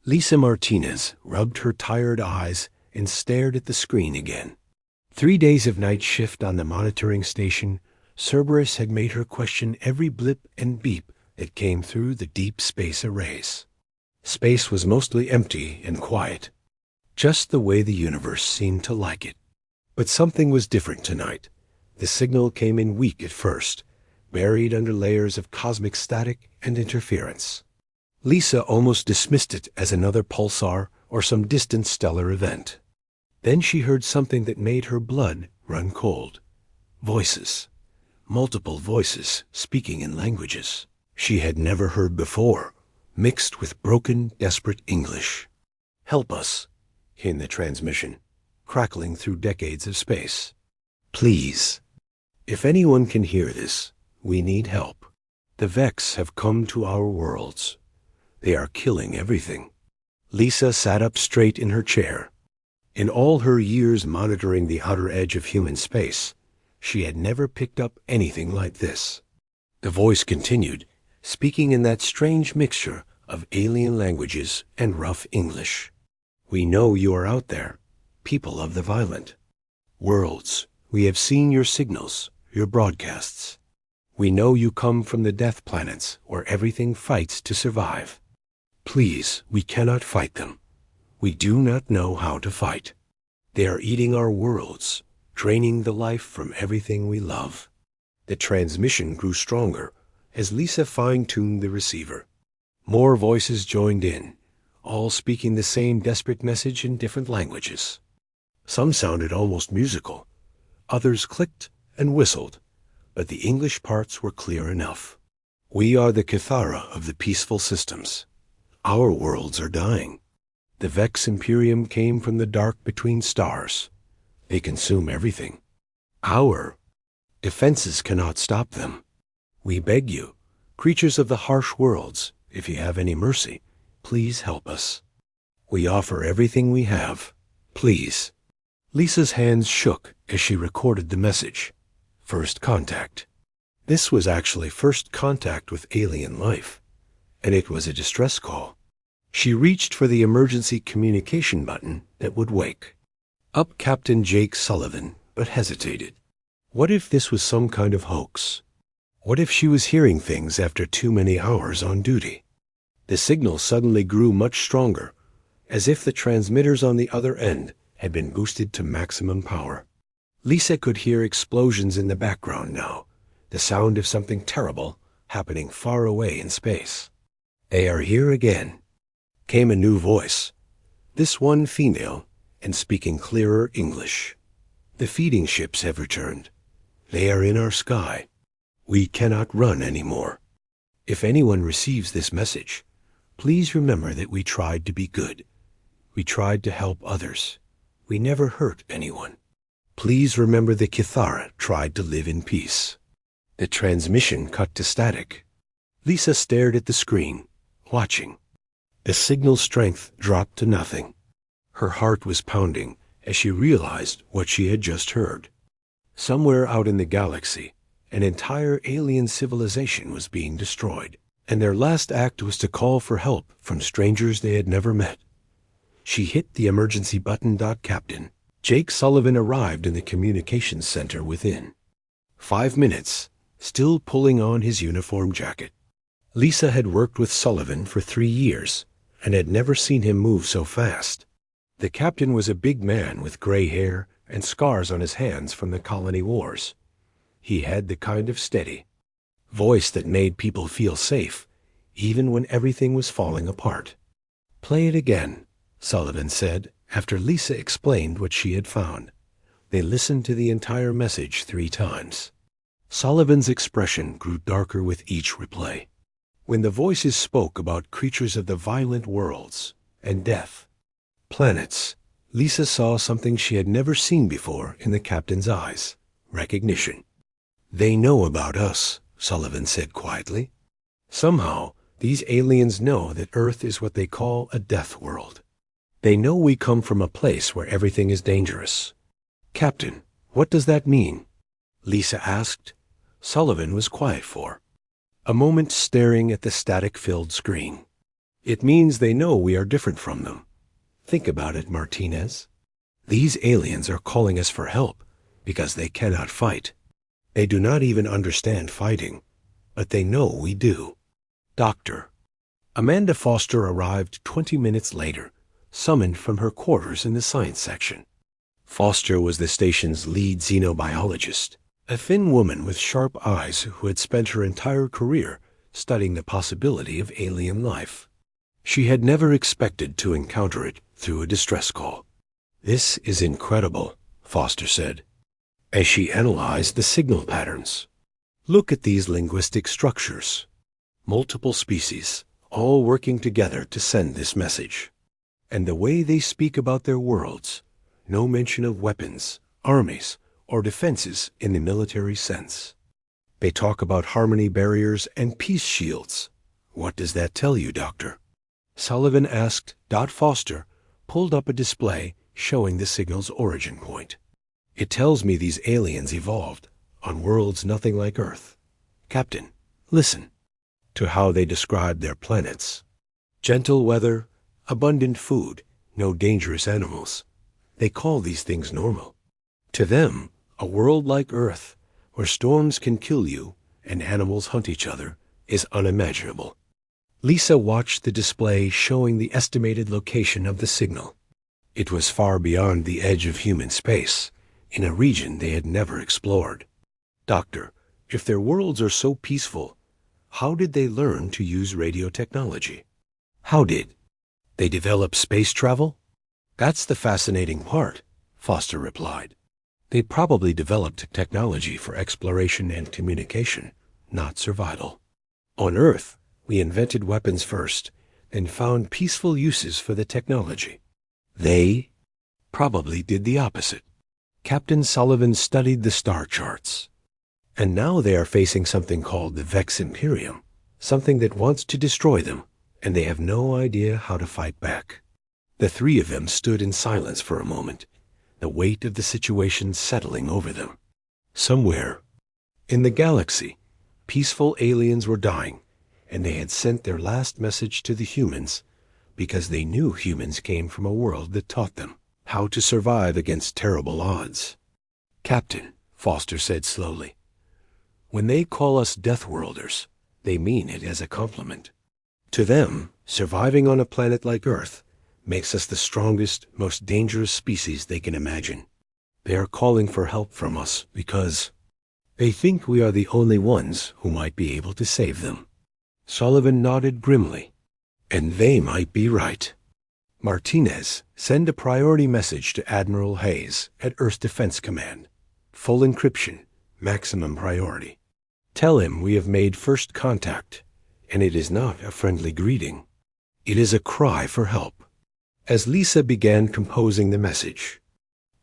Lisa Martinez rubbed her tired eyes and stared at the screen again. 3 days of night shift on the monitoring station, Cerberus had made her question every blip and beep that came through the deep space arrays. Space was mostly empty and quiet, just the way the universe seemed to like it. But something was different tonight. The signal came in weak at first, buried under layers of cosmic static and interference. Lisa almost dismissed it as another pulsar or some distant stellar event. Then she heard something that made her blood run cold. Voices. Multiple voices speaking in languages she had never heard before, mixed with broken, desperate English. "Help us," came the transmission, crackling through decades of space. "Please. If anyone can hear this, we need help. The Vex have come to our worlds. They are killing everything." Lisa sat up straight in her chair. In all her years monitoring the outer edge of human space, she had never picked up anything like this. The voice continued, speaking in that strange mixture of alien languages and rough English. "We know you are out there, people of the violent. Worlds, we have seen your signals, your broadcasts. We know you come from the death planets where everything fights to survive. Please, we cannot fight them. We do not know how to fight. They are eating our worlds, draining the life from everything we love." The transmission grew stronger as Lisa fine-tuned the receiver. More voices joined in, all speaking the same desperate message in different languages. Some sounded almost musical. Others clicked and whistled, but the English parts were clear enough. "We are the Kithara of the peaceful systems. Our worlds are dying. The Vex Imperium came from the dark between stars. They consume everything. Our defenses cannot stop them. We beg you, creatures of the harsh worlds, if you have any mercy, please help us. We offer everything we have. Please." Lisa's hands shook as she recorded the message. First contact. This was actually first contact with alien life, and it was a distress call. She reached for the emergency communication button that would wake up Captain Jake Sullivan, but hesitated. What if this was some kind of hoax? What if she was hearing things after too many hours on duty? The signal suddenly grew much stronger, as if the transmitters on the other end had been boosted to maximum power. Lisa could hear explosions in the background now, the sound of something terrible happening far away in space. "They are here again," came a new voice, this one female, and speaking clearer English. "The feeding ships have returned. They are in our sky. We cannot run anymore. If anyone receives this message, please remember that we tried to be good. We tried to help others. We never hurt anyone. Please remember the Kithara tried to live in peace." The transmission cut to static. Lisa stared at the screen, watching. The signal strength dropped to nothing. Her heart was pounding as she realized what she had just heard. Somewhere out in the galaxy, an entire alien civilization was being destroyed, and their last act was to call for help from strangers they had never met. She hit the emergency button. Captain Jake Sullivan arrived in the communications center within 5 minutes, still pulling on his uniform jacket. Lisa had worked with Sullivan for 3 years and had never seen him move so fast. The captain was a big man with gray hair and scars on his hands from the colony wars. He had the kind of steady voice that made people feel safe, even when everything was falling apart. "Play it again," Sullivan said, after Lisa explained what she had found. They listened to the entire message 3 times. Sullivan's expression grew darker with each replay. When the voices spoke about creatures of the violent worlds and death, planets, Lisa saw something she had never seen before in the captain's eyes: recognition. "They know about us," Sullivan said quietly. "Somehow, these aliens know that Earth is what they call a death world. They know we come from a place where everything is dangerous." "Captain, what does that mean?" Lisa asked. Sullivan was quiet for a moment, staring at the static-filled screen. It means they know we are different from them. Think about it, Martinez. These aliens are calling us for help because they cannot fight. They do not even understand fighting, but they know we do. Doctor. Amanda Foster arrived 20 minutes later, summoned from her quarters in the science section. Foster was the station's lead xenobiologist, a thin woman with sharp eyes who had spent her entire career studying the possibility of alien life. She had never expected to encounter it through a distress call. "This is incredible," Foster said, as she analyzed the signal patterns. "Look at these linguistic structures. Multiple species, all working together to send this message. And the way they speak about their worlds, no mention of weapons, armies, or defenses in the military sense. They talk about harmony barriers and peace shields. What does that tell you, Doctor?" Sullivan asked. Foster pulled up a display showing the signal's origin point. "It tells me these aliens evolved on worlds nothing like Earth. Captain, listen to how they describe their planets. Gentle weather, abundant food, no dangerous animals. They call these things normal. To them, a world like Earth, where storms can kill you and animals hunt each other, is unimaginable." Lisa watched the display showing the estimated location of the signal. It was far beyond the edge of human space, in a region they had never explored. "Doctor, if their worlds are so peaceful, how did they learn to use radio technology? How did they develop space travel?" "That's the fascinating part," Foster replied. "They probably developed technology for exploration and communication, not survival. On Earth, we invented weapons first, then found peaceful uses for the technology. They probably did the opposite." Captain Sullivan studied the star charts. "And now they are facing something called the Vex Imperium, something that wants to destroy them, and they have no idea how to fight back." The three of them stood in silence for a moment, the weight of the situation settling over them. Somewhere in the galaxy, peaceful aliens were dying, and they had sent their last message to the humans because they knew humans came from a world that taught them how to survive against terrible odds. "Captain," Foster said slowly, "when they call us Deathworlders, they mean it as a compliment. To them, surviving on a planet like Earth makes us the strongest, most dangerous species they can imagine. They are calling for help from us because they think we are the only ones who might be able to save them." Sullivan nodded grimly. "And they might be right. Martinez, send a priority message to Admiral Hayes at Earth Defense Command. Full encryption, maximum priority. Tell him we have made first contact, and it is not a friendly greeting. It is a cry for help." As Lisa began composing the message,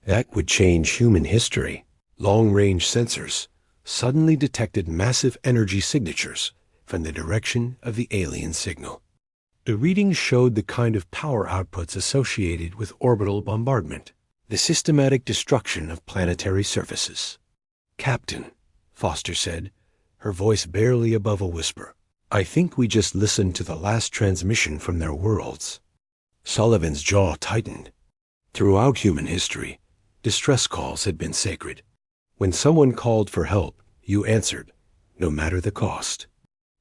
that would change human history. Long-range sensors suddenly detected massive energy signatures from the direction of the alien signal. The readings showed the kind of power outputs associated with orbital bombardment, the systematic destruction of planetary surfaces. "Captain," Foster said, her voice barely above a whisper, "I think we just listened to the last transmission from their worlds." Sullivan's jaw tightened. Throughout human history, distress calls had been sacred. When someone called for help, you answered, no matter the cost.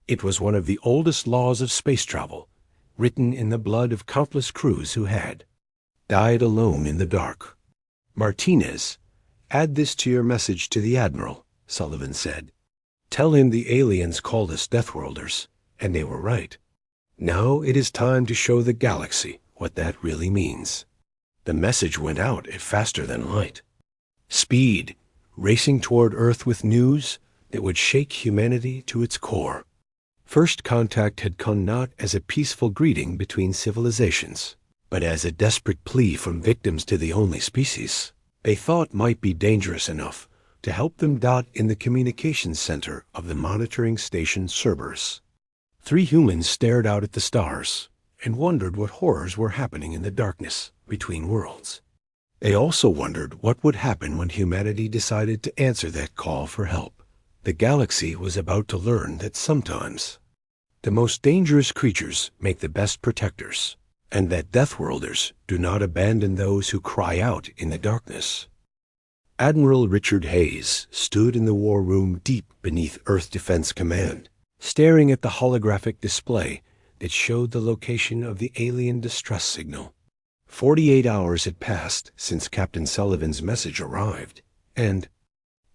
It was one of the oldest laws of space travel, written in the blood of countless crews who had died alone in the dark. "Martinez, add this to your message to the Admiral," Sullivan said. "Tell him the aliens called us Deathworlders, and they were right. Now it is time to show the galaxy what that really means." The message went out at faster than light. Speed, racing toward Earth with news that would shake humanity to its core. First contact had come not as a peaceful greeting between civilizations, but as a desperate plea from victims to the only species they thought might be dangerous enough to help them dot in the communications center of the monitoring station Cerberus. Three humans stared out at the stars and wondered what horrors were happening in the darkness between worlds. They also wondered what would happen when humanity decided to answer that call for help. The galaxy was about to learn that sometimes The most dangerous creatures make the best protectors, and that Deathworlders do not abandon those who cry out in the darkness. Admiral Richard Hayes stood in the war room deep beneath Earth Defense Command, staring at the holographic display that showed the location of the alien distress signal. 48 hours had passed since Captain Sullivan's message arrived, and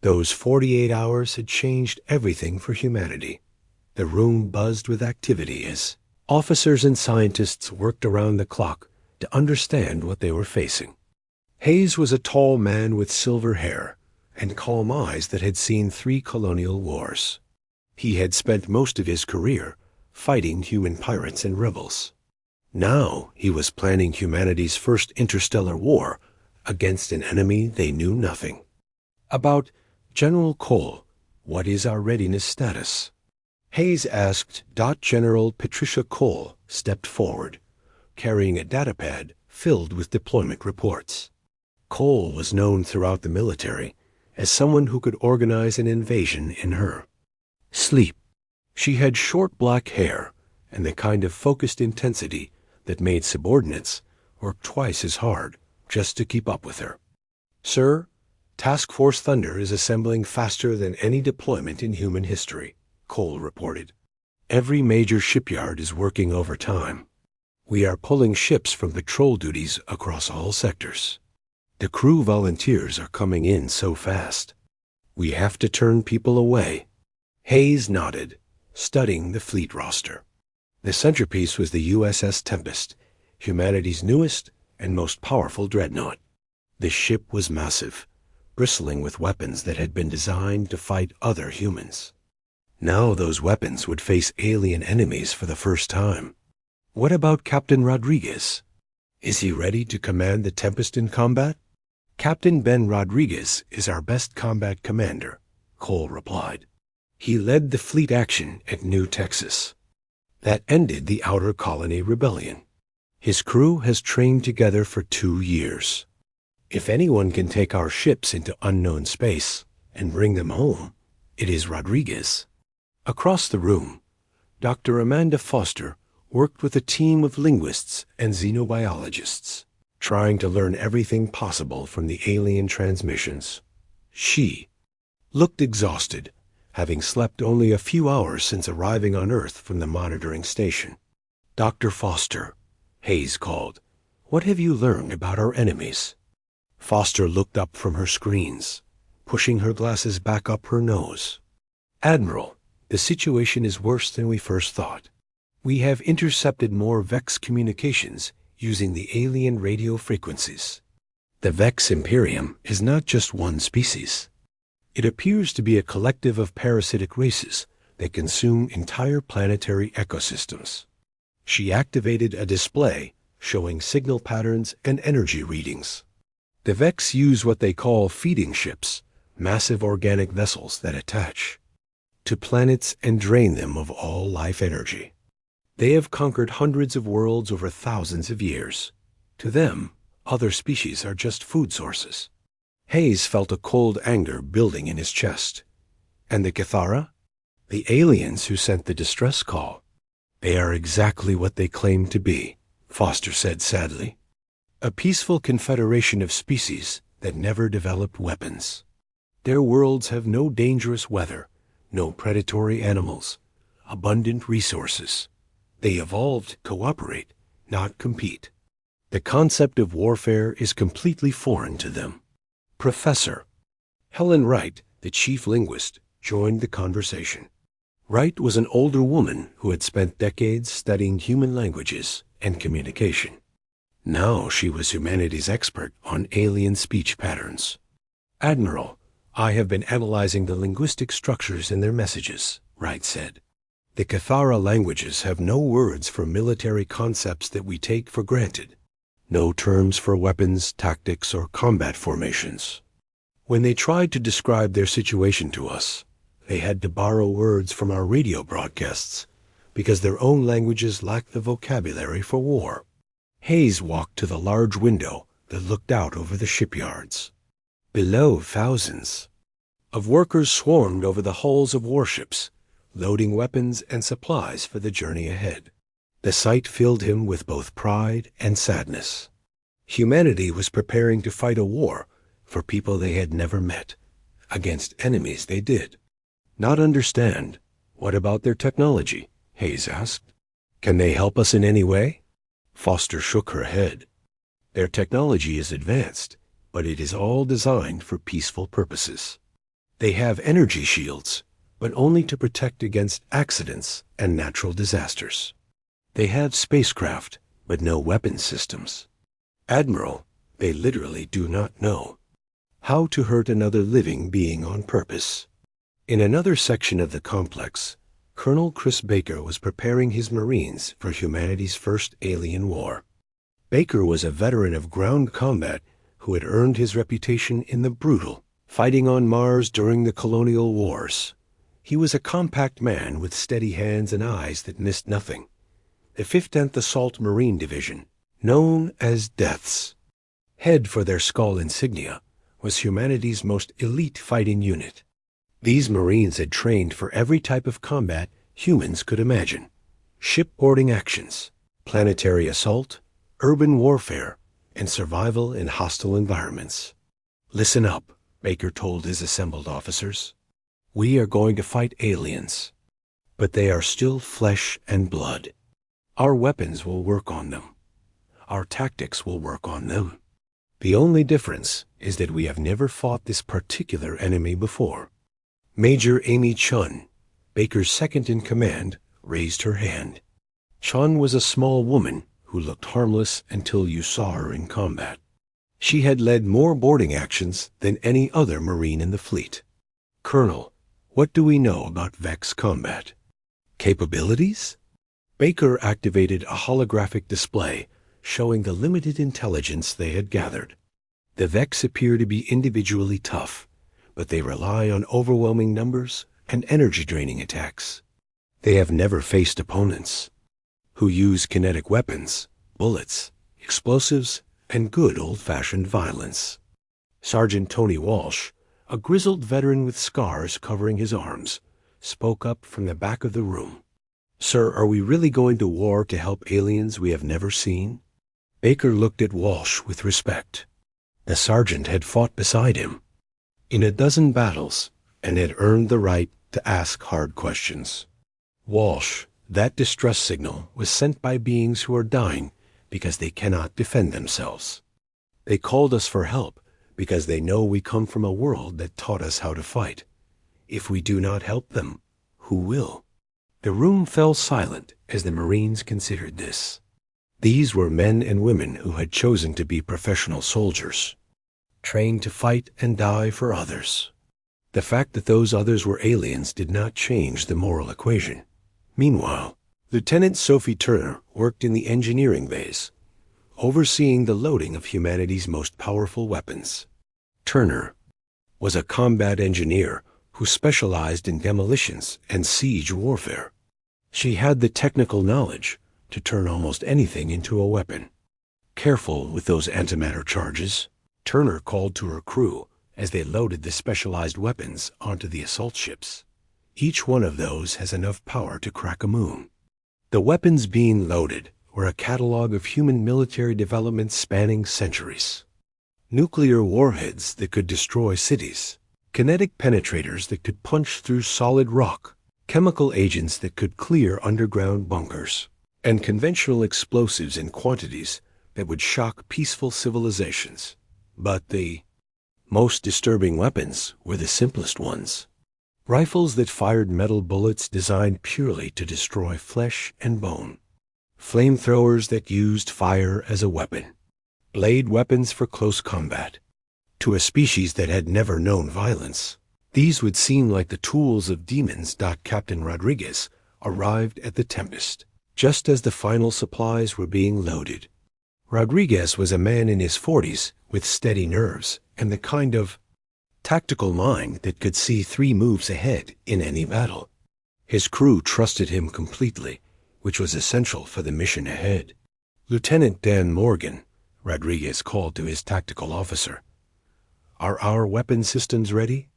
those 48 hours had changed everything for humanity. The room buzzed with activity as officers and scientists worked around the clock to understand what they were facing. Hayes was a tall man with silver hair and calm eyes that had seen 3 colonial wars. He had spent most of his career fighting human pirates and rebels. Now he was planning humanity's first interstellar war against an enemy they knew nothing about. General Cole, what is our readiness status? Hayes asked. General Patricia Cole stepped forward, carrying a datapad filled with deployment reports. Cole was known throughout the military as someone who could organize an invasion in her sleep. She had short black hair and the kind of focused intensity that made subordinates work twice as hard just to keep up with her. Sir, Task Force Thunder is assembling faster than any deployment in human history, Cole reported. Every major shipyard is working overtime. We are pulling ships from patrol duties across all sectors. The crew volunteers are coming in so fast. We have to turn people away. Hayes nodded, studying the fleet roster. The centerpiece was the USS Tempest, humanity's newest and most powerful dreadnought. The ship was massive, bristling with weapons that had been designed to fight other humans. Now those weapons would face alien enemies for the first time. What about Captain Rodriguez? Is he ready to command the Tempest in combat? Captain Ben Rodriguez is our best combat commander, Cole replied. He led the fleet action at New Texas. That ended the Outer Colony Rebellion. His crew has trained together for 2 years. If anyone can take our ships into unknown space and bring them home, it is Rodriguez. Across the room, Dr. Amanda Foster worked with a team of linguists and xenobiologists, trying to learn everything possible from the alien transmissions. She looked exhausted, having slept only a few hours since arriving on Earth from the monitoring station. Dr. Foster, Hayes called, what have you learned about our enemies? Foster looked up from her screens, pushing her glasses back up her nose. Admiral, the situation is worse than we first thought. We have intercepted more Vex communications using the alien radio frequencies. The Vex Imperium is not just one species. It appears to be a collective of parasitic races that consume entire planetary ecosystems. She activated a display showing signal patterns and energy readings. The Vex use what they call feeding ships, massive organic vessels that attach to planets and drain them of all life energy. They have conquered hundreds of worlds over thousands of years. To them, other species are just food sources. Hayes felt a cold anger building in his chest. And the Cathara? The aliens who sent the distress call. They are exactly what they claim to be, Foster said sadly. A peaceful confederation of species that never developed weapons. Their worlds have no dangerous weather, no predatory animals, abundant resources. They evolved to cooperate, not compete. The concept of warfare is completely foreign to them. Professor Helen Wright, the chief linguist, joined the conversation. Wright was an older woman who had spent decades studying human languages and communication. Now she was humanity's expert on alien speech patterns. Admiral, I have been analyzing the linguistic structures in their messages, Wright said. The Cathara languages have no words for military concepts that we take for granted. No terms for weapons, tactics, or combat formations. When they tried to describe their situation to us, they had to borrow words from our radio broadcasts because their own languages lacked the vocabulary for war. Hayes walked to the large window that looked out over the shipyards. Below, thousands of workers swarmed over the hulls of warships, loading weapons and supplies for the journey ahead. The sight filled him with both pride and sadness. Humanity was preparing to fight a war for people they had never met, against enemies they did not understand. What about their technology? Hayes asked. Can they help us in any way? Foster shook her head. Their technology is advanced, but it is all designed for peaceful purposes. They have energy shields, but only to protect against accidents and natural disasters. They have spacecraft, but no weapon systems. Admiral, they literally do not know how to hurt another living being on purpose. In another section of the complex, Colonel Chris Baker was preparing his Marines for humanity's first alien war. Baker was a veteran of ground combat who had earned his reputation in the brutal fighting on Mars during the colonial wars. He was a compact man with steady hands and eyes that missed nothing. The 15th Assault Marine Division, known as Deaths, head for their skull insignia, was humanity's most elite fighting unit. These Marines had trained for every type of combat humans could imagine: shipboarding actions, planetary assault, urban warfare, and survival in hostile environments. Listen up, Baker told his assembled officers. We are going to fight aliens, but they are still flesh and blood. Our weapons will work on them. Our tactics will work on them. The only difference is that we have never fought this particular enemy before. Major Amy Chun, Baker's second-in-command, raised her hand. Chun was a small woman who looked harmless until you saw her in combat. She had led more boarding actions than any other Marine in the fleet. Colonel, what do we know about Vex combat? Capabilities? Baker activated a holographic display showing the limited intelligence they had gathered. The Vex appear to be individually tough, but they rely on overwhelming numbers and energy-draining attacks. They have never faced opponents who use kinetic weapons, bullets, explosives, and good old-fashioned violence. Sergeant Tony Walsh, a grizzled veteran with scars covering his arms, spoke up from the back of the room. Sir, are we really going to war to help aliens we have never seen? Baker looked at Walsh with respect. The sergeant had fought beside him in a dozen battles and had earned the right to ask hard questions. Walsh, that distress signal was sent by beings who are dying because they cannot defend themselves. They called us for help because they know we come from a world that taught us how to fight. If we do not help them, who will? The room fell silent as the Marines considered this. These were men and women who had chosen to be professional soldiers, trained to fight and die for others. The fact that those others were aliens did not change the moral equation. Meanwhile, Lieutenant Sophie Turner worked in the engineering bays, overseeing the loading of humanity's most powerful weapons. Turner was a combat engineer who specialized in demolitions and siege warfare. She had the technical knowledge to turn almost anything into a weapon. Careful with those antimatter charges, Turner called to her crew as they loaded the specialized weapons onto the assault ships. Each one of those has enough power to crack a moon. The weapons being loaded were a catalog of human military developments spanning centuries. Nuclear warheads that could destroy cities, kinetic penetrators that could punch through solid rock, chemical agents that could clear underground bunkers, and conventional explosives in quantities that would shock peaceful civilizations. But the most disturbing weapons were the simplest ones. Rifles that fired metal bullets designed purely to destroy flesh and bone. Flamethrowers that used fire as a weapon. Blade weapons for close combat. To a species that had never known violence, these would seem like the tools of demons. Captain Rodriguez arrived at the Tempest, just as the final supplies were being loaded. Rodriguez was a man in his 40s with steady nerves and the kind of tactical mind that could see 3 moves ahead in any battle. His crew trusted him completely, which was essential for the mission ahead. Lieutenant Dan Morgan, Rodriguez called to his tactical officer. Are our weapon systems ready?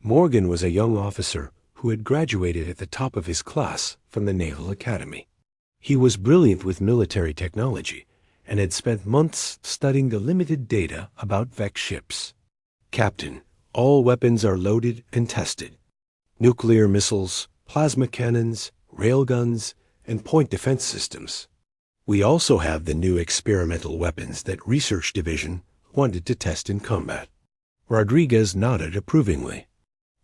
Morgan was a young officer who had graduated at the top of his class from the Naval Academy. He was brilliant with military technology and had spent months studying the limited data about Vex ships. "Captain, all weapons are loaded and tested. Nuclear missiles, plasma cannons, railguns, and point defense systems. We also have the new experimental weapons that Research Division wanted to test in combat." Rodriguez nodded approvingly.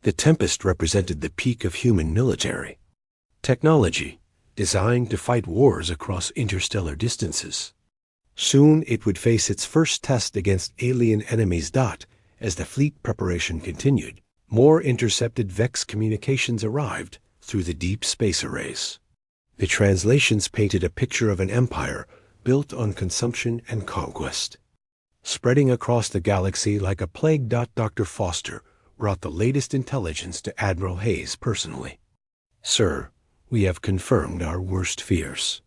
The Tempest represented the peak of human military technology, designed to fight wars across interstellar distances. Soon it would face its first test against alien enemies. As the fleet preparation continued, more intercepted Vex communications arrived through the deep space arrays. The translations painted a picture of an empire built on consumption and conquest, spreading across the galaxy like a plague. Dr. Foster brought the latest intelligence to Admiral Hayes personally. "Sir, we have confirmed our worst fears.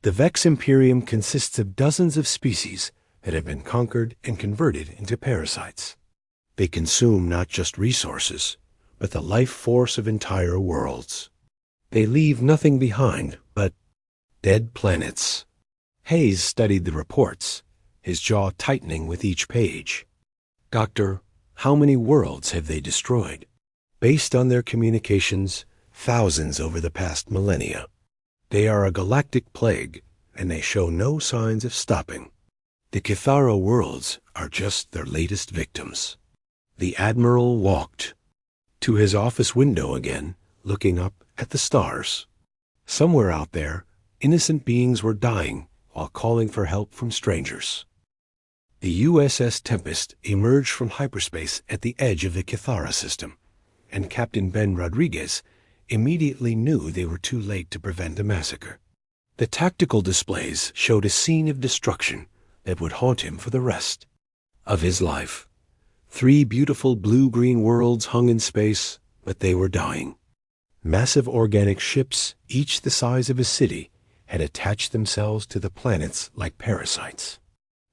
The Vex Imperium consists of dozens of species that have been conquered and converted into parasites. They consume not just resources, but the life force of entire worlds. They leave nothing behind but dead planets." Hayes studied the reports, his jaw tightening with each page. "Doctor, how many worlds have they destroyed?" "Based on their communications, thousands over the past millennia. They are a galactic plague, and they show no signs of stopping. The Kithara worlds are just their latest victims." The Admiral walked to his office window again, looking up at the stars. Somewhere out there, innocent beings were dying while calling for help from strangers. The USS Tempest emerged from hyperspace at the edge of the Kithara system, and Captain Ben Rodriguez immediately knew they were too late to prevent a massacre. The tactical displays showed a scene of destruction that would haunt him for the rest of his life. 3 beautiful blue-green worlds hung in space, but they were dying. Massive organic ships, each the size of a city, had attached themselves to the planets like parasites.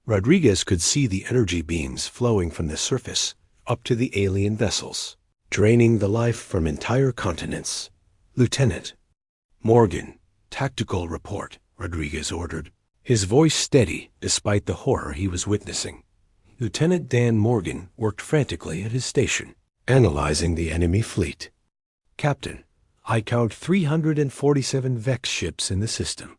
Rodriguez could see the energy beams flowing from the surface up to the alien vessels, draining the life from entire continents. "Lieutenant Morgan, tactical report," Rodriguez ordered, his voice steady despite the horror he was witnessing. Lieutenant Dan Morgan worked frantically at his station, analyzing the enemy fleet. "Captain, I count 347 Vex ships in the system.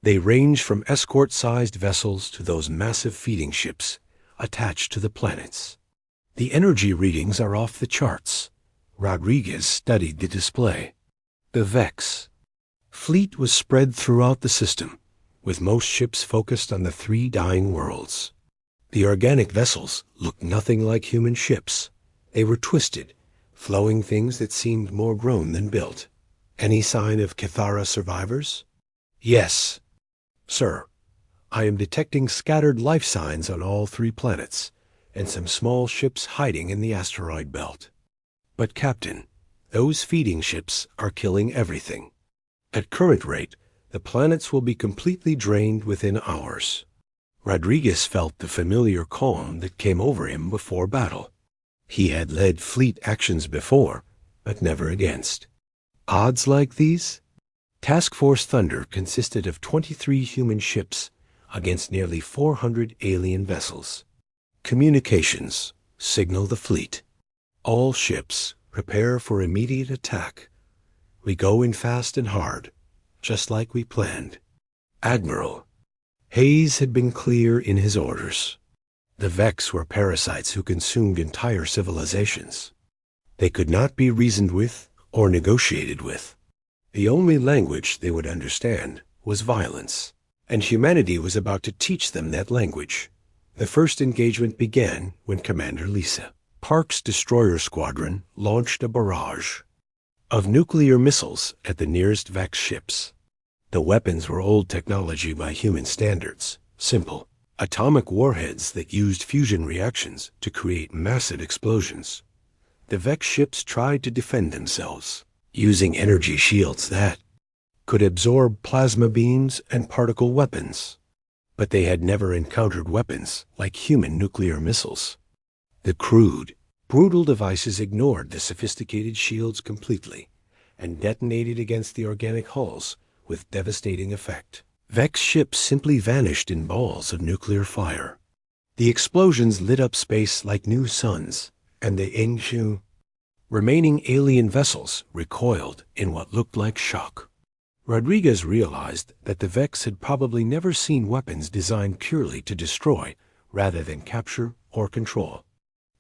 They range from escort-sized vessels to those massive feeding ships attached to the planets. The energy readings are off the charts." Rodriguez studied the display. The Vex fleet was spread throughout the system, with most ships focused on the 3 dying worlds. The organic vessels looked nothing like human ships. They were twisted, flowing things that seemed more grown than built. "Any sign of Kithara survivors?" "Yes, sir. I am detecting scattered life signs on all 3 planets, and some small ships hiding in the asteroid belt. But, Captain, those feeding ships are killing everything. At current rate, the planets will be completely drained within hours." Rodriguez felt the familiar calm that came over him before battle. He had led fleet actions before, but never against odds like these. Task Force Thunder consisted of 23 human ships against nearly 400 alien vessels. "Communications, signal the fleet. All ships, prepare for immediate attack. We go in fast and hard, just like we planned." "Admiral." Hayes had been clear in his orders. The Vex were parasites who consumed entire civilizations. They could not be reasoned with or negotiated with. The only language they would understand was violence, and humanity was about to teach them that language. The first engagement began when Commander Lisa Park's destroyer squadron launched a barrage of nuclear missiles at the nearest Vex ships. The weapons were old technology by human standards, simple atomic warheads that used fusion reactions to create massive explosions. The Vex ships tried to defend themselves, using energy shields that could absorb plasma beams and particle weapons. But they had never encountered weapons like human nuclear missiles. The crude, brutal devices ignored the sophisticated shields completely, and detonated against the organic hulls with devastating effect. Vex ships simply vanished in balls of nuclear fire. The explosions lit up space like new suns, and the ancient remaining alien vessels recoiled in what looked like shock. Rodriguez realized that the Vex had probably never seen weapons designed purely to destroy rather than capture or control.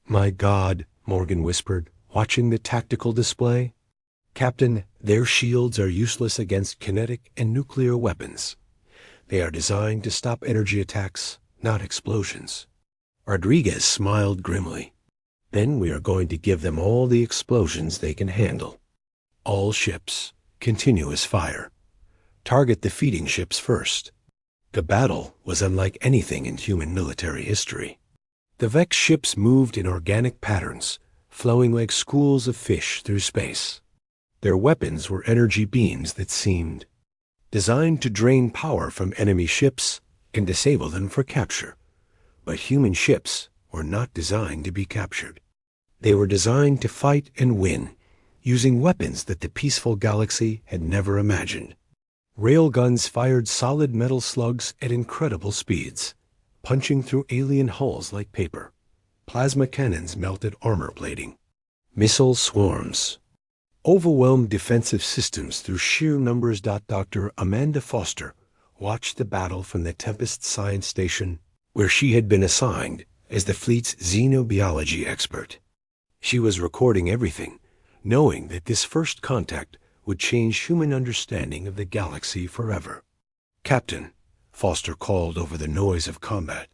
"My God," Morgan whispered, watching the tactical display. "Captain, their shields are useless against kinetic and nuclear weapons. They are designed to stop energy attacks, not explosions." Rodriguez smiled grimly. "Then we are going to give them all the explosions they can handle. All ships, continuous fire. Target the feeding ships first." The battle was unlike anything in human military history. The Vex ships moved in organic patterns, flowing like schools of fish through space. Their weapons were energy beams that seemed designed to drain power from enemy ships and disable them for capture. But human ships were not designed to be captured. They were designed to fight and win, using weapons that the peaceful galaxy had never imagined. Railguns fired solid metal slugs at incredible speeds, punching through alien hulls like paper. Plasma cannons melted armor plating. Missile swarms overwhelmed defensive systems through sheer numbers. Dr. Amanda Foster watched the battle from the Tempest Science Station, where she had been assigned as the fleet's xenobiology expert. She was recording everything, knowing that this first contact would change human understanding of the galaxy forever. "Captain," Foster called over the noise of combat,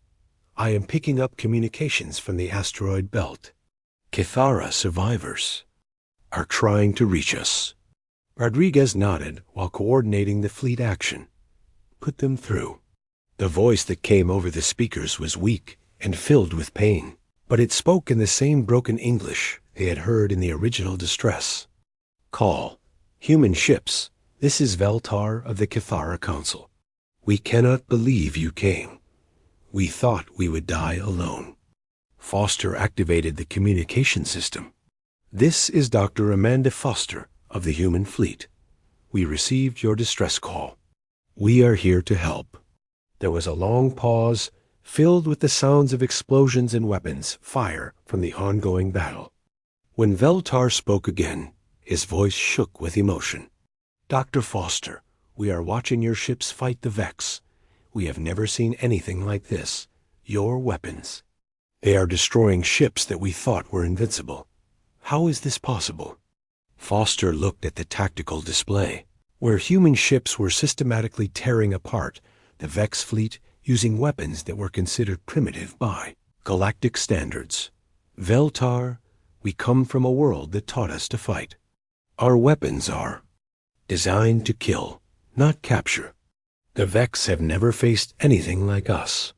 "I am picking up communications from the asteroid belt. Kithara survivors are trying to reach us." Rodriguez nodded while coordinating the fleet action. "Put them through." The voice that came over the speakers was weak and filled with pain, but it spoke in the same broken English they had heard in the original distress. "Call. Human ships, this is Veltar of the Kithara Council. We cannot believe you came. We thought we would die alone." Foster activated the communication system. "This is Dr. Amanda Foster of the human fleet. We received your distress call. We are here to help." There was a long pause, filled with the sounds of explosions and weapons fire from the ongoing battle. When Veltar spoke again, his voice shook with emotion. "Dr. Foster, we are watching your ships fight the Vex. We have never seen anything like this. Your weapons. They are destroying ships that we thought were invincible. How is this possible?" Foster looked at the tactical display, where human ships were systematically tearing apart the Vex fleet using weapons that were considered primitive by galactic standards. "Veltar, we come from a world that taught us to fight. Our weapons are designed to kill, not capture. The Vex have never faced anything like us.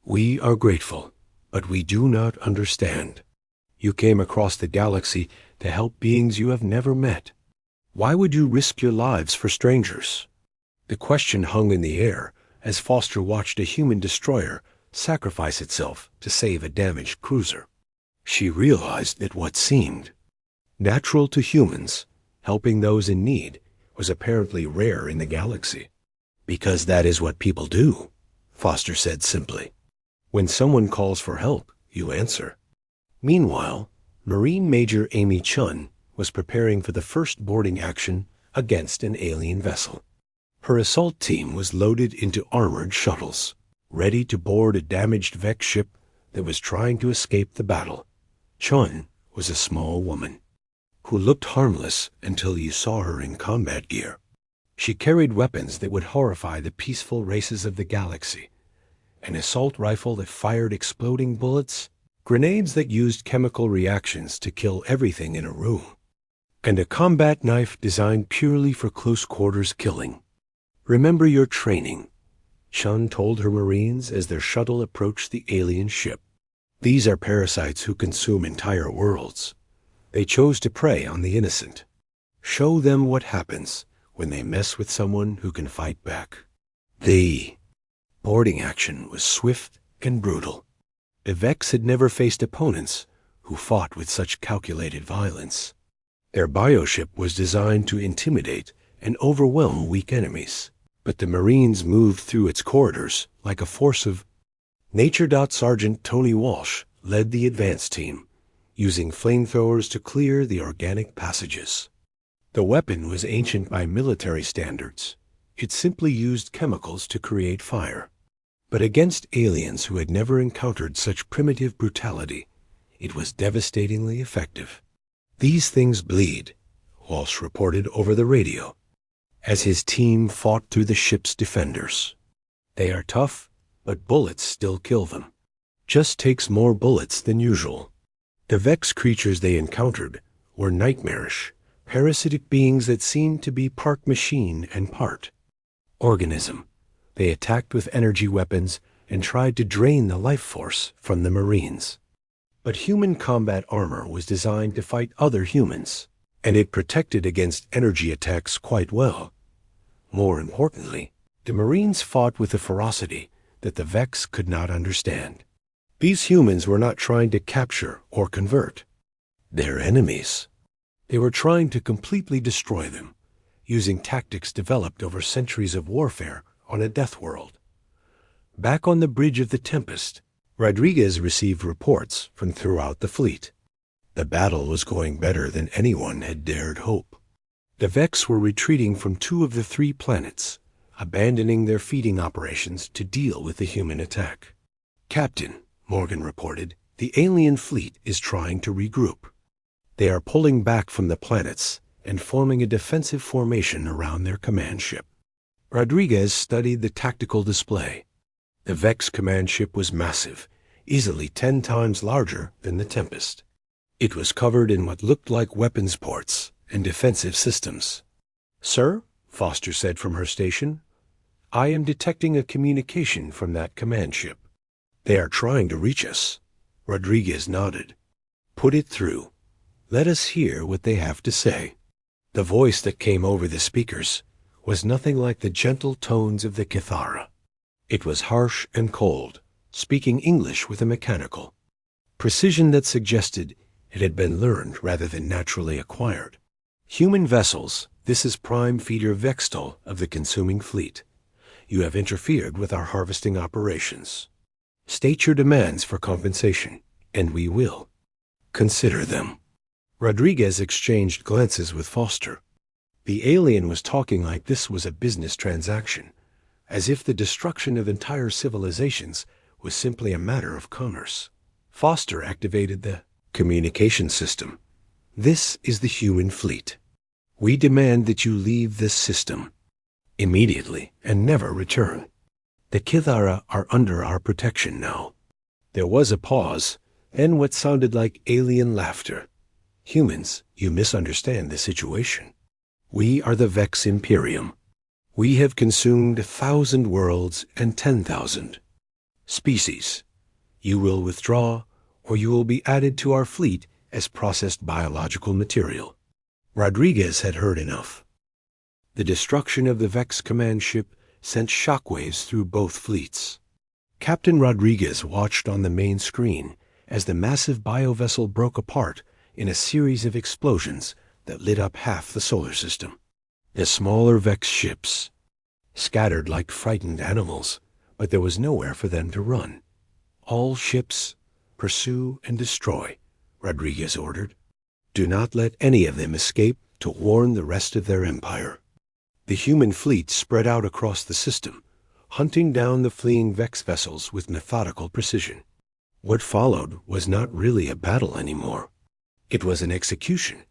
We are grateful, but we do not understand. You came across the galaxy to help beings you have never met. Why would you risk your lives for strangers?" The question hung in the air as Foster watched a human destroyer sacrifice itself to save a damaged cruiser. She realized that what seemed natural to humans, helping those in need, was apparently rare in the galaxy. "Because that is what people do," Foster said simply. "When someone calls for help, you answer." Meanwhile, Marine Major Amy Chun was preparing for the first boarding action against an alien vessel. Her assault team was loaded into armored shuttles, ready to board a damaged Vex ship that was trying to escape the battle. Chun was a small woman who looked harmless until you saw her in combat gear. She carried weapons that would horrify the peaceful races of the galaxy: an assault rifle that fired exploding bullets, grenades that used chemical reactions to kill everything in a room, and a combat knife designed purely for close quarters killing. "Remember your training," Chun told her Marines as their shuttle approached the alien ship. "These are parasites who consume entire worlds. They chose to prey on the innocent. Show them what happens when they mess with someone who can fight back." The boarding action was swift and brutal. The Vex had never faced opponents who fought with such calculated violence. Their bioship was designed to intimidate and overwhelm weak enemies, but the Marines moved through its corridors like a force of nature. Sergeant Tony Walsh led the advance team, using flamethrowers to clear the organic passages. The weapon was ancient by military standards. It simply used chemicals to create fire. But against aliens who had never encountered such primitive brutality, it was devastatingly effective. "These things bleed," Walsh reported over the radio, as his team fought through the ship's defenders. "They are tough, but bullets still kill them. Just takes more bullets than usual." The Vex creatures they encountered were nightmarish, parasitic beings that seemed to be part machine and part organism. They attacked with energy weapons and tried to drain the life force from the Marines. But human combat armor was designed to fight other humans, and it protected against energy attacks quite well. More importantly, the Marines fought with a ferocity that the Vex could not understand. These humans were not trying to capture or convert their enemies. They were trying to completely destroy them, using tactics developed over centuries of warfare on a death world. Back on the bridge of the Tempest, Rodriguez received reports from throughout the fleet. The battle was going better than anyone had dared hope. The Vex were retreating from 2 of the 3 planets, abandoning their feeding operations to deal with the human attack. "Captain," Morgan reported, "the alien fleet is trying to regroup. They are pulling back from the planets and forming a defensive formation around their command ship." Rodriguez studied the tactical display. The Vex command ship was massive, easily 10 times larger than the Tempest. It was covered in what looked like weapons ports and defensive systems. "Sir," Foster said from her station, "I am detecting a communication from that command ship." "They are trying to reach us." Rodriguez nodded. "Put it through. Let us hear what they have to say." The voice that came over the speakers was nothing like the gentle tones of the Kithara. It was harsh and cold, speaking English with a mechanical precision that suggested it had been learned rather than naturally acquired. "Human vessels, this is Prime Feeder Vextal of the consuming fleet. You have interfered with our harvesting operations. State your demands for compensation, and we will consider them." Rodriguez exchanged glances with Foster. The alien was talking like this was a business transaction, as if the destruction of entire civilizations was simply a matter of commerce. Foster activated the communication system. "This is the human fleet. We demand that you leave this system immediately and never return. The Kithara are under our protection now." There was a pause, and what sounded like alien laughter. "Humans, you misunderstand the situation. We are the Vex Imperium. We have consumed 1,000 worlds and 10,000 species. You will withdraw, or you will be added to our fleet as processed biological material." Rodriguez had heard enough. The destruction of the Vex command ship sent shockwaves through both fleets. Captain Rodriguez watched on the main screen as the massive biovessel broke apart in a series of explosions that lit up half the solar system. The smaller Vex ships scattered like frightened animals, but there was nowhere for them to run. "All ships, pursue and destroy," Rodriguez ordered. "Do not let any of them escape to warn the rest of their empire." The human fleet spread out across the system, hunting down the fleeing Vex vessels with methodical precision. What followed was not really a battle anymore. It was an execution,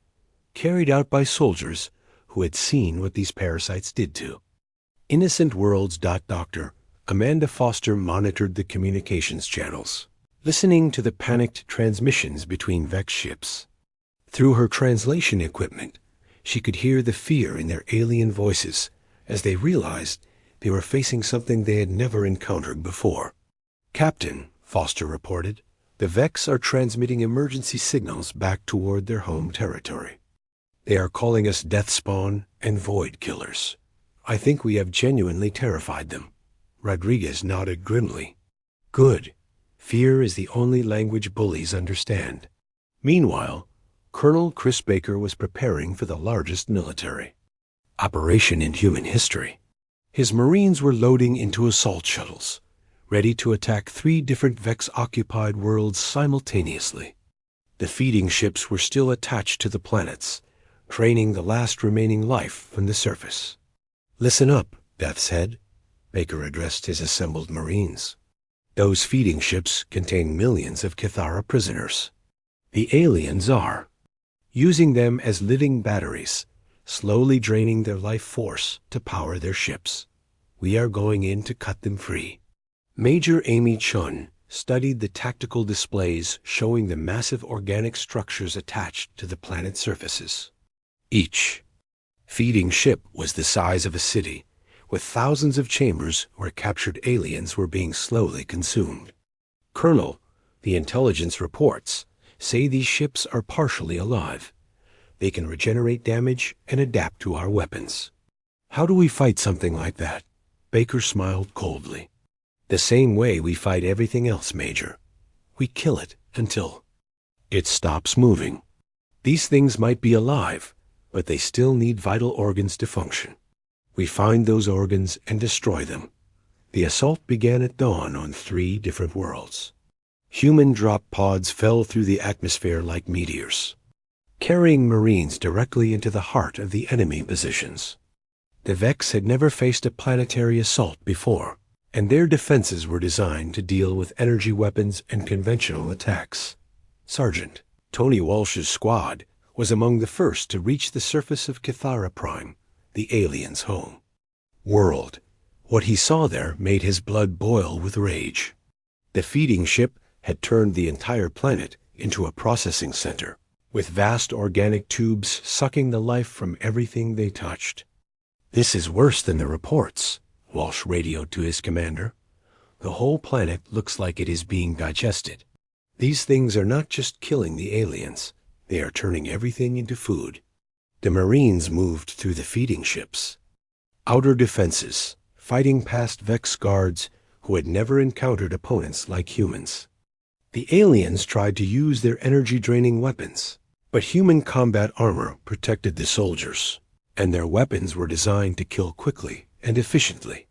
carried out by soldiers who had seen what these parasites did to innocent worlds. Doctor Amanda Foster monitored the communications channels, listening to the panicked transmissions between Vex ships. Through her translation equipment, she could hear the fear in their alien voices as they realized they were facing something they had never encountered before. "Captain," Foster reported, "the Vex are transmitting emergency signals back toward their home territory. They are calling us death spawn and void killers. I think we have genuinely terrified them." Rodriguez nodded grimly. "Good. Fear is the only language bullies understand." Meanwhile, Colonel Chris Baker was preparing for the largest military operation in human history. His Marines were loading into assault shuttles, ready to attack 3 different Vex-occupied worlds simultaneously. The feeding ships were still attached to the planets, training the last remaining life from the surface. "Listen up, Death's Head," Baker addressed his assembled Marines. "Those feeding ships contain millions of Cathara prisoners. The aliens are using them as living batteries, slowly draining their life force to power their ships. We are going in to cut them free." Major Amy Chun studied the tactical displays showing the massive organic structures attached to the planet's surfaces. Each feeding ship was the size of a city, with thousands of chambers where captured aliens were being slowly consumed. "Colonel, the intelligence reports say these ships are partially alive. They can regenerate damage and adapt to our weapons." "How do we fight something like that?" Baker smiled coldly. "The same way we fight everything else, Major. We kill it until it stops moving. These things might be alive, but they still need vital organs to function. We find those organs and destroy them." The assault began at dawn on 3 different worlds. Human drop pods fell through the atmosphere like meteors, carrying Marines directly into the heart of the enemy positions. The Vex had never faced a planetary assault before, and their defenses were designed to deal with energy weapons and conventional attacks. Sergeant Tony Walsh's squad was among the first to reach the surface of Cathara Prime, the aliens' home. World. What he saw there made his blood boil with rage. The feeding ship had turned the entire planet into a processing center, with vast organic tubes sucking the life from everything they touched. "This is worse than the reports," Walsh radioed to his commander. "The whole planet looks like it is being digested. These things are not just killing the aliens, they are turning everything into food." The Marines moved through the feeding ships, outer defenses, fighting past Vex guards who had never encountered opponents like humans. The aliens tried to use their energy-draining weapons, but human combat armor protected the soldiers, and their weapons were designed to kill quickly and efficiently.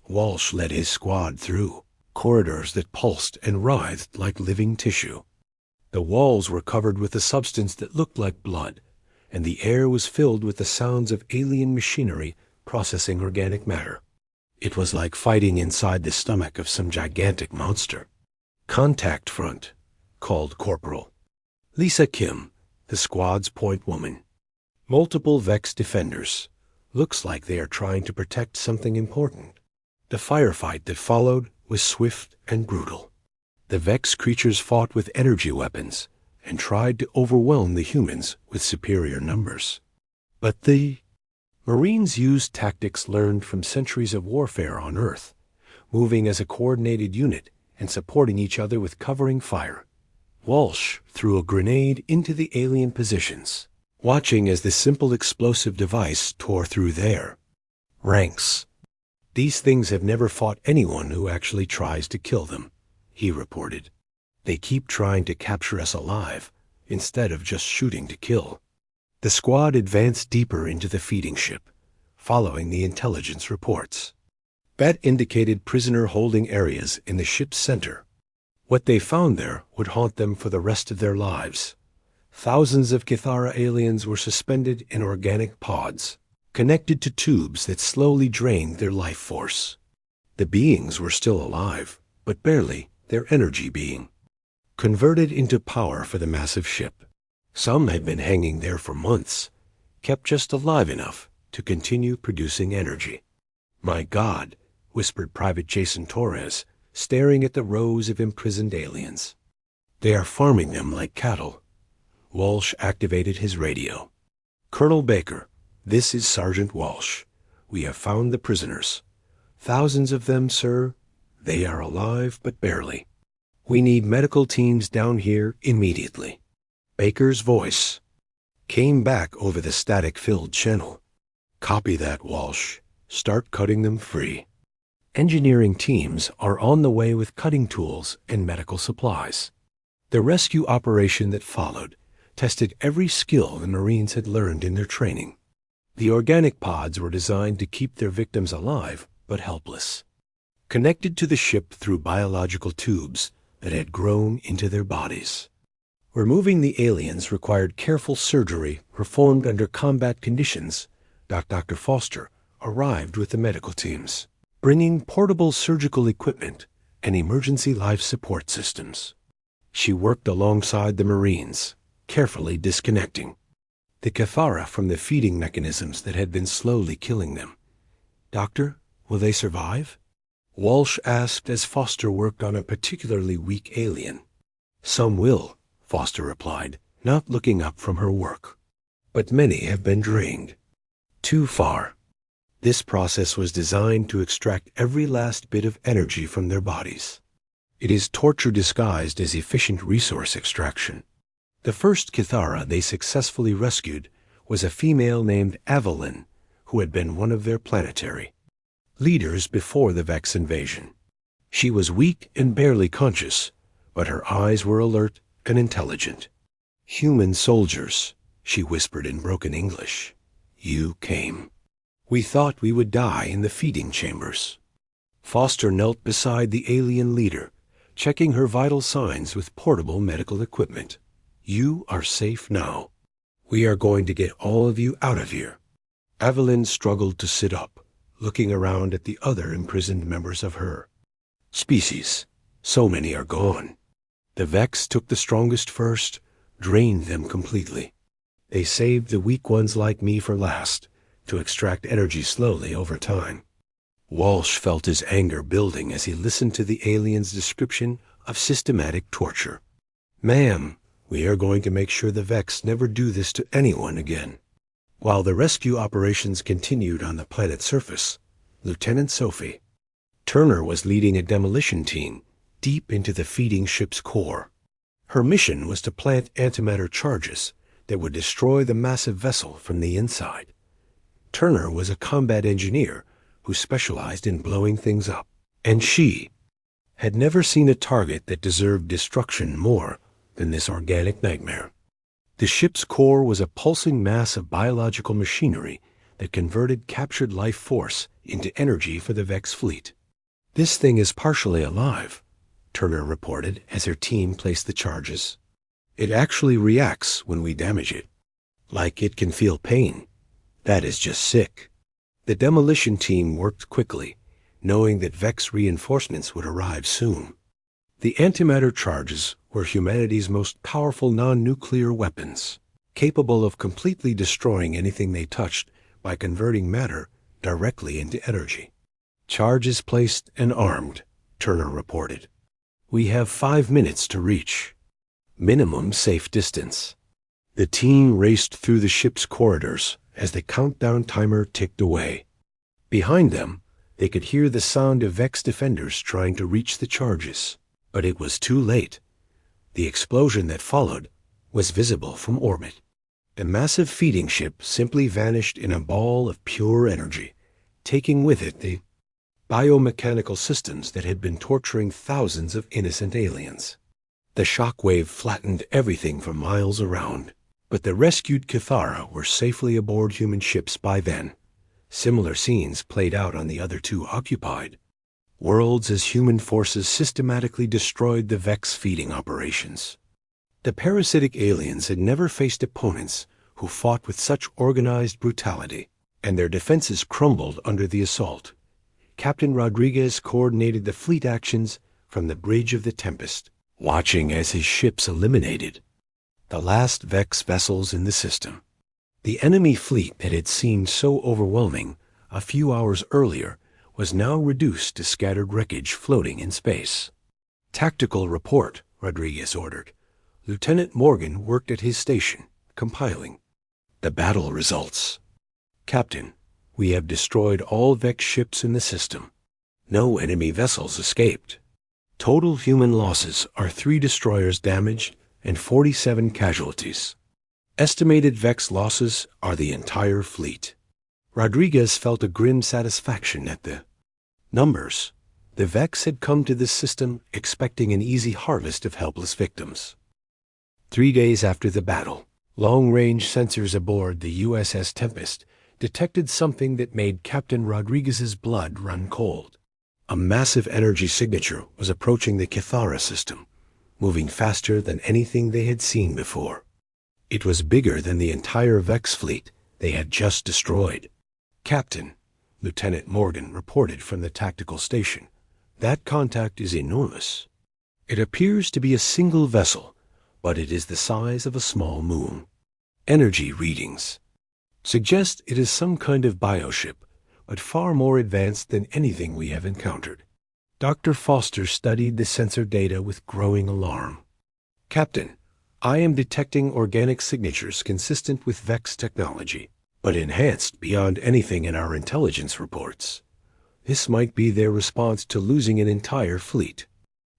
Walsh led his squad through corridors that pulsed and writhed like living tissue. The walls were covered with a substance that looked like blood, and the air was filled with the sounds of alien machinery processing organic matter. It was like fighting inside the stomach of some gigantic monster. "Contact front," called Corporal Lisa Kim, the squad's point woman. "Multiple Vex defenders. Looks like they are trying to protect something important." The firefight that followed was swift and brutal. The Vex creatures fought with energy weapons and tried to overwhelm the humans with superior numbers. But the Marines used tactics learned from centuries of warfare on Earth, moving as a coordinated unit and supporting each other with covering fire. Walsh threw a grenade into the alien positions, watching as the simple explosive device tore through their ranks. "These things have never fought anyone who actually tries to kill them," he reported. "They keep trying to capture us alive instead of just shooting to kill." The squad advanced deeper into the feeding ship, following the intelligence reports. That indicated prisoner-holding areas in the ship's center. What they found there would haunt them for the rest of their lives. Thousands of Cathara aliens were suspended in organic pods, connected to tubes that slowly drained their life force. The beings were still alive, but barely their energy being converted into power for the massive ship. Some had been hanging there for months, kept just alive enough to continue producing energy. "My God," whispered Private Jason Torres, staring at the rows of imprisoned aliens. "They are farming them like cattle." Walsh activated his radio. "Colonel Baker, this is Sergeant Walsh. We have found the prisoners. Thousands of them, sir. They are alive, but barely. We need medical teams down here immediately." Baker's voice came back over the static-filled channel. "Copy that, Walsh. Start cutting them free." Engineering teams are on the way with cutting tools and medical supplies. The rescue operation that followed tested every skill the Marines had learned in their training. The organic pods were designed to keep their victims alive but helpless, connected to the ship through biological tubes that had grown into their bodies. Removing the aliens required careful surgery performed under combat conditions. Dr. Foster arrived with the medical teams, bringing portable surgical equipment and emergency life support systems. She worked alongside the Marines, carefully disconnecting the Cathara from the feeding mechanisms that had been slowly killing them. "Doctor, will they survive?" Walsh asked as Foster worked on a particularly weak alien. "Some will," Foster replied, not looking up from her work. "But many have been drained. Too far." This process was designed to extract every last bit of energy from their bodies. It is torture disguised as efficient resource extraction. The first Cathara they successfully rescued was a female named Evelyn, who had been one of their planetary leaders before the Vex invasion. She was weak and barely conscious, but her eyes were alert and intelligent. "Human soldiers," she whispered in broken English. "You came. We thought we would die in the feeding chambers." Foster knelt beside the alien leader, checking her vital signs with portable medical equipment. "You are safe now. We are going to get all of you out of here." Evelyn struggled to sit up, looking around at the other imprisoned members of her species. So many are gone. The Vex took the strongest first, drained them completely. They saved the weak ones like me for last, to extract energy slowly over time. Walsh felt his anger building as he listened to the alien's description of systematic torture. "Ma'am, we are going to make sure the Vex never do this to anyone again." While the rescue operations continued on the planet's surface, Lieutenant Sophie Turner was leading a demolition team deep into the feeding ship's core. Her mission was to plant antimatter charges that would destroy the massive vessel from the inside. Turner was a combat engineer who specialized in blowing things up, and she had never seen a target that deserved destruction more than this organic nightmare. The ship's core was a pulsing mass of biological machinery that converted captured life force into energy for the Vex fleet. "This thing is partially alive," Turner reported as her team placed the charges. "It actually reacts when we damage it. Like it can feel pain. That is just sick." The demolition team worked quickly, knowing that Vex reinforcements would arrive soon. The antimatter charges were humanity's most powerful non-nuclear weapons, capable of completely destroying anything they touched by converting matter directly into energy. "Charges placed and armed," Turner reported. "We have 5 minutes to reach minimum safe distance." The team raced through the ship's corridors as the countdown timer ticked away. Behind them, they could hear the sound of Vex defenders trying to reach the charges, but it was too late. The explosion that followed was visible from orbit. The massive feeding ship simply vanished in a ball of pure energy, taking with it the biomechanical systems that had been torturing thousands of innocent aliens. The shockwave flattened everything for miles around, but the rescued Cathara were safely aboard human ships by then. Similar scenes played out on the other 2 occupied worlds as human forces systematically destroyed the Vex feeding operations. The parasitic aliens had never faced opponents who fought with such organized brutality, and their defenses crumbled under the assault. Captain Rodriguez coordinated the fleet actions from the bridge of the Tempest, watching as his ships eliminated the last Vex vessels in the system. The enemy fleet that had seemed so overwhelming a few hours earlier was now reduced to scattered wreckage floating in space. "Tactical report," Rodriguez ordered. Lieutenant Morgan worked at his station, compiling the battle results. "Captain, we have destroyed all Vex ships in the system. No enemy vessels escaped. Total human losses are 3 destroyers damaged and 47 casualties. Estimated Vex losses are the entire fleet." Rodriguez felt a grim satisfaction at the numbers. The Vex had come to this system expecting an easy harvest of helpless victims. 3 days after the battle, long-range sensors aboard the USS Tempest detected something that made Captain Rodriguez's blood run cold. A massive energy signature was approaching the Kithara system, moving faster than anything they had seen before. It was bigger than the entire Vex fleet they had just destroyed. "Captain," Lieutenant Morgan reported from the tactical station, "that contact is enormous. It appears to be a single vessel, but it is the size of a small moon. Energy readings suggest it is some kind of bioship, but far more advanced than anything we have encountered." Dr. Foster studied the sensor data with growing alarm. "Captain, I am detecting organic signatures consistent with Vex technology, but enhanced beyond anything in our intelligence reports. This might be their response to losing an entire fleet."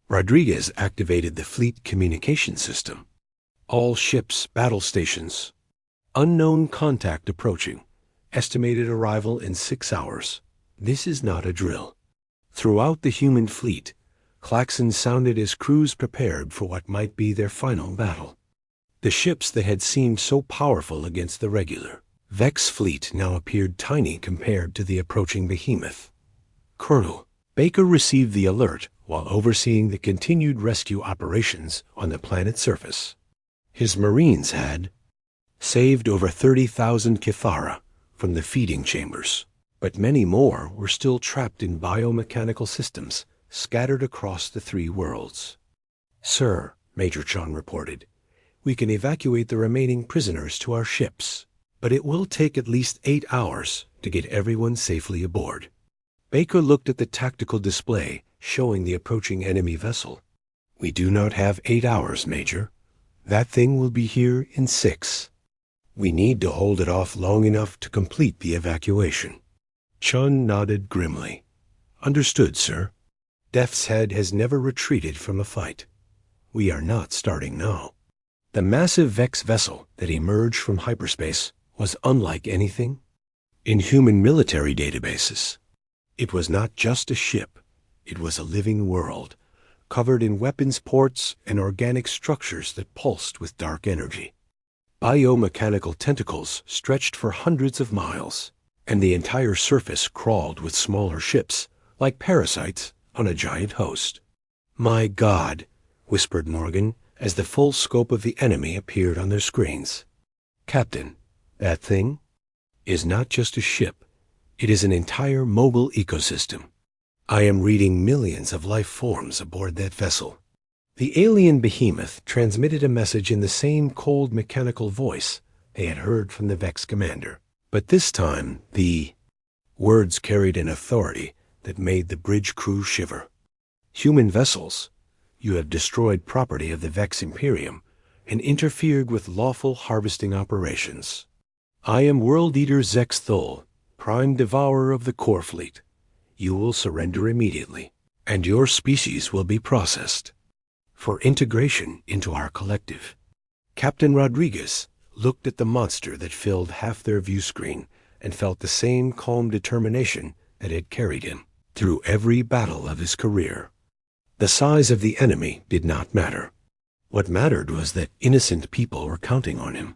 Rodriguez activated the fleet communication system. "All ships, battle stations. Unknown contact approaching. Estimated arrival in 6 hours. This is not a drill." Throughout the human fleet, klaxons sounded as crews prepared for what might be their final battle. The ships that had seemed so powerful against the regular Vex fleet now appeared tiny compared to the approaching behemoth. Colonel Baker received the alert while overseeing the continued rescue operations on the planet's surface. His Marines had saved over 30,000 Kithara from the feeding chambers, but many more were still trapped in biomechanical systems scattered across the 3 worlds. "Sir," Major Chong reported, "we can evacuate the remaining prisoners to our ships, but it will take at least 8 hours to get everyone safely aboard." Baker looked at the tactical display showing the approaching enemy vessel. "We do not have 8 hours, Major. That thing will be here in 6. We need to hold it off long enough to complete the evacuation." Chun nodded grimly. "Understood, sir. Death's Head has never retreated from a fight. We are not starting now." The massive Vex vessel that emerged from hyperspace was unlike anything in human military databases. It was not just a ship. It was a living world, covered in weapons ports and organic structures that pulsed with dark energy. Biomechanical tentacles stretched for hundreds of miles, and the entire surface crawled with smaller ships, like parasites on a giant host. "My God," whispered Morgan, as the full scope of the enemy appeared on their screens. "Captain, that thing is not just a ship. It is an entire mobile ecosystem. I am reading millions of life forms aboard that vessel." The alien behemoth transmitted a message in the same cold mechanical voice they had heard from the Vex commander. But this time, the words carried an authority that made the bridge crew shiver. "Human vessels, you have destroyed property of the Vex Imperium and interfered with lawful harvesting operations. I am World Eater Zex Thol, Prime Devourer of the Core Fleet. You will surrender immediately, and your species will be processed for integration into our collective." Captain Rodriguez looked at the monster that filled half their view screen and felt the same calm determination that had carried him through every battle of his career. The size of the enemy did not matter. What mattered was that innocent people were counting on him.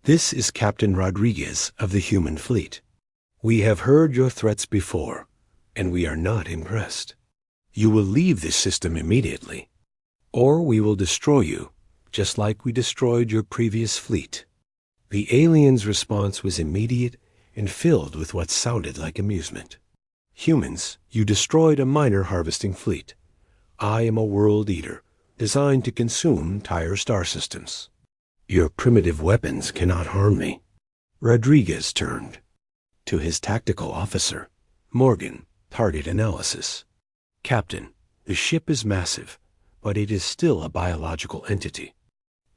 "This is Captain Rodriguez of the human fleet. We have heard your threats before, and we are not impressed. You will leave this system immediately, or we will destroy you, just like we destroyed your previous fleet." The alien's response was immediate and filled with what sounded like amusement. "Humans, you destroyed a miner harvesting fleet. I am a world eater, designed to consume entire star systems. Your primitive weapons cannot harm me." Rodriguez turned to his tactical officer, Morgan, target analysis. "Captain, the ship is massive, but it is still a biological entity.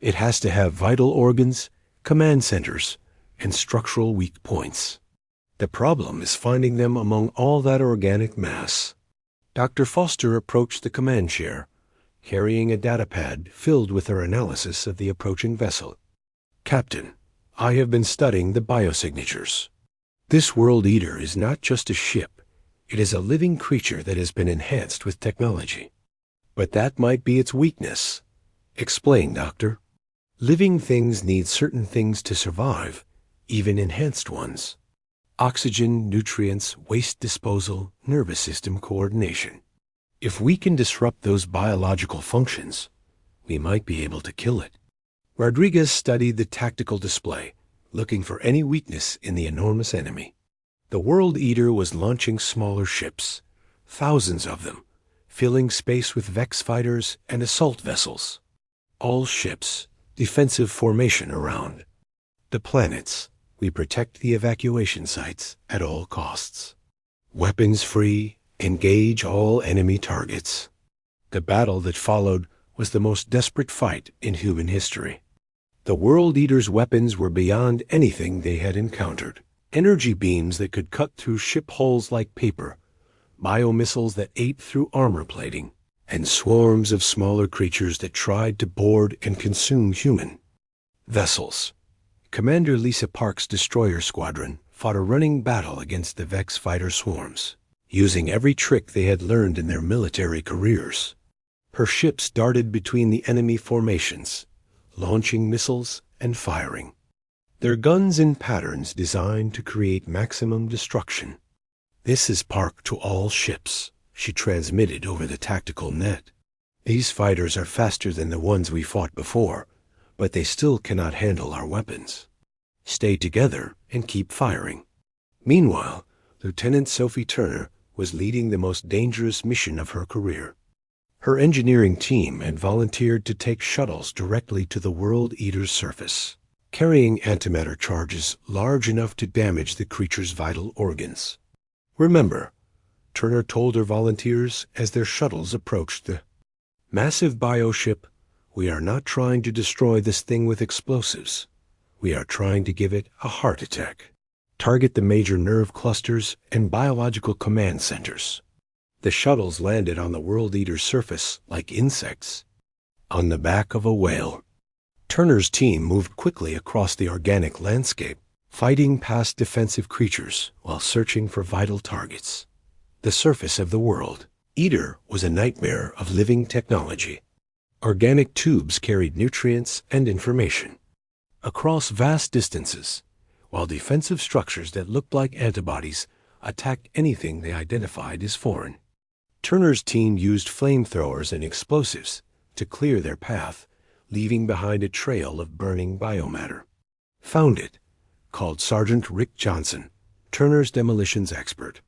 It has to have vital organs, command centers, and structural weak points. The problem is finding them among all that organic mass." Dr. Foster approached the command chair, carrying a datapad filled with her analysis of the approaching vessel. "Captain, I have been studying the biosignatures. This World Eater is not just a ship. It is a living creature that has been enhanced with technology. But that might be its weakness." "Explain, Doctor." Living things need certain things to survive, even enhanced ones. Oxygen, nutrients, waste disposal, nervous system coordination. If we can disrupt those biological functions, we might be able to kill it. Rodriguez studied the tactical display, looking for any weakness in the enormous enemy. The World Eater was launching smaller ships, thousands of them, filling space with Vex fighters and assault vessels. All ships, defensive formation around. The planets, we protect the evacuation sites at all costs. Weapons free, engage all enemy targets. The battle that followed was the most desperate fight in human history. The World Eater's weapons were beyond anything they had encountered. Energy beams that could cut through ship hulls like paper, biomissiles that ate through armor plating, and swarms of smaller creatures that tried to board and consume human vessels. Commander Lisa Park's destroyer squadron fought a running battle against the Vex fighter swarms, using every trick they had learned in their military careers. Her ships darted between the enemy formations, launching missiles and firing, their guns in patterns designed to create maximum destruction. "This is Park to all ships," she transmitted over the tactical net. "These fighters are faster than the ones we fought before, but they still cannot handle our weapons. Stay together and keep firing." Meanwhile, Lieutenant Sophie Turner was leading the most dangerous mission of her career. Her engineering team had volunteered to take shuttles directly to the World Eater's surface, carrying antimatter charges large enough to damage the creature's vital organs. "Remember," Turner told her volunteers as their shuttles approached the massive bioship, "we are not trying to destroy this thing with explosives. We are trying to give it a heart attack. Target the major nerve clusters and biological command centers." The shuttles landed on the World Eater's surface like insects on the back of a whale. Turner's team moved quickly across the organic landscape, fighting past defensive creatures while searching for vital targets. The surface of the World Eater was a nightmare of living technology. Organic tubes carried nutrients and information across vast distances, while defensive structures that looked like antibodies attacked anything they identified as foreign. Turner's team used flamethrowers and explosives to clear their path, leaving behind a trail of burning biomatter. "Found it," called Sergeant Rick Johnson, Turner's demolitions expert.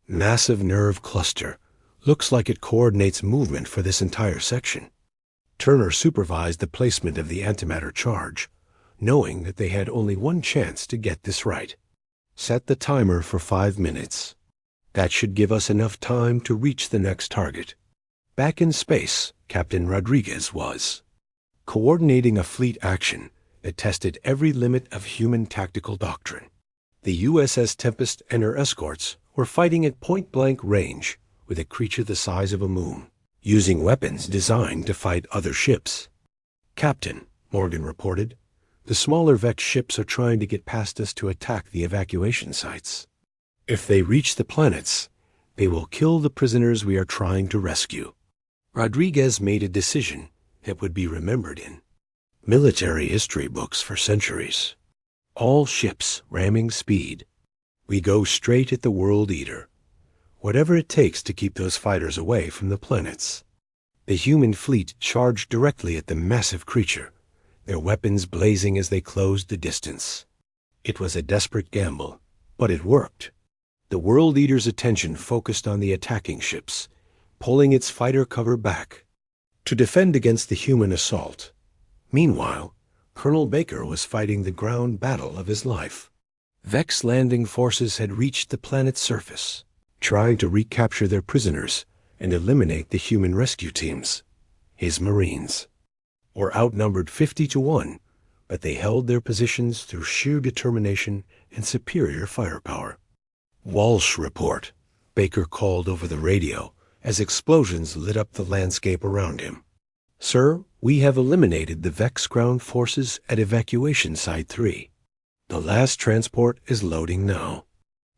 "Massive nerve cluster. Looks like it coordinates movement for this entire section." Turner supervised the placement of the antimatter charge, knowing that they had only one chance to get this right. "Set the timer for 5 minutes. That should give us enough time to reach the next target." Back in space, Captain Rodriguez was coordinating a fleet action that tested every limit of human tactical doctrine. The USS Tempest and her escorts were fighting at point-blank range with a creature the size of a moon, using weapons designed to fight other ships. "Captain," Morgan reported, "the smaller Vex ships are trying to get past us to attack the evacuation sites. If they reach the planets, they will kill the prisoners we are trying to rescue." Rodriguez made a decision that would be remembered in military history books for centuries. All ships ramming speed. We go straight at the World Eater, whatever it takes to keep those fighters away from the planets. The human fleet charged directly at the massive creature, their weapons blazing as they closed the distance. It was a desperate gamble, but it worked. The World Eater's attention focused on the attacking ships, pulling its fighter cover back to defend against the human assault. Meanwhile, Colonel Baker was fighting the ground battle of his life. Vex landing forces had reached the planet's surface, trying to recapture their prisoners and eliminate the human rescue teams. His Marines were outnumbered 50-1, but they held their positions through sheer determination and superior firepower. "Walsh report," Baker called over the radio as explosions lit up the landscape around him. "Sir, we have eliminated the Vex ground forces at evacuation site 3. The last transport is loading now.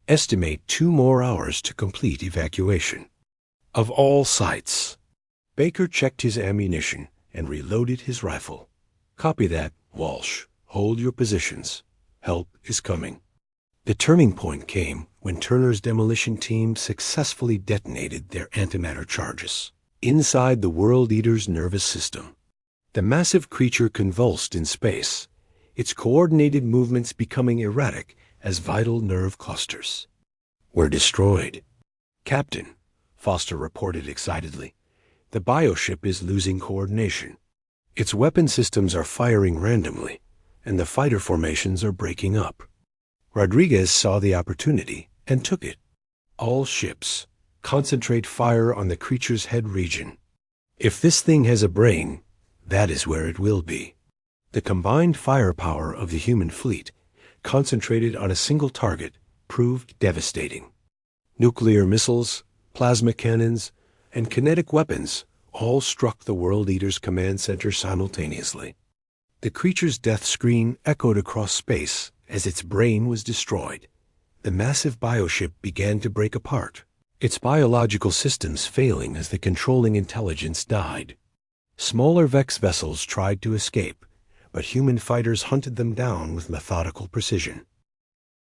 Estimate 2 more hours to complete evacuation of all sites." Baker checked his ammunition and reloaded his rifle. Copy that, Walsh. Hold your positions. Help is coming. The turning point came when Turner's demolition team successfully detonated their antimatter charges inside the World Eater's nervous system. The massive creature convulsed in space, its coordinated movements becoming erratic as vital nerve clusters were destroyed. "Captain," Foster reported excitedly, "the bioship is losing coordination. Its weapon systems are firing randomly, and the fighter formations are breaking up." Rodriguez saw the opportunity and took it. "All ships, concentrate fire on the creature's head region. If this thing has a brain, that is where it will be." The combined firepower of the human fleet, concentrated on a single target, proved devastating. Nuclear missiles, plasma cannons, and kinetic weapons all struck the World Eater's command center simultaneously. The creature's death scream echoed across space as its brain was destroyed. The massive bioship began to break apart, its biological systems failing as the controlling intelligence died. Smaller Vex vessels tried to escape, but human fighters hunted them down with methodical precision.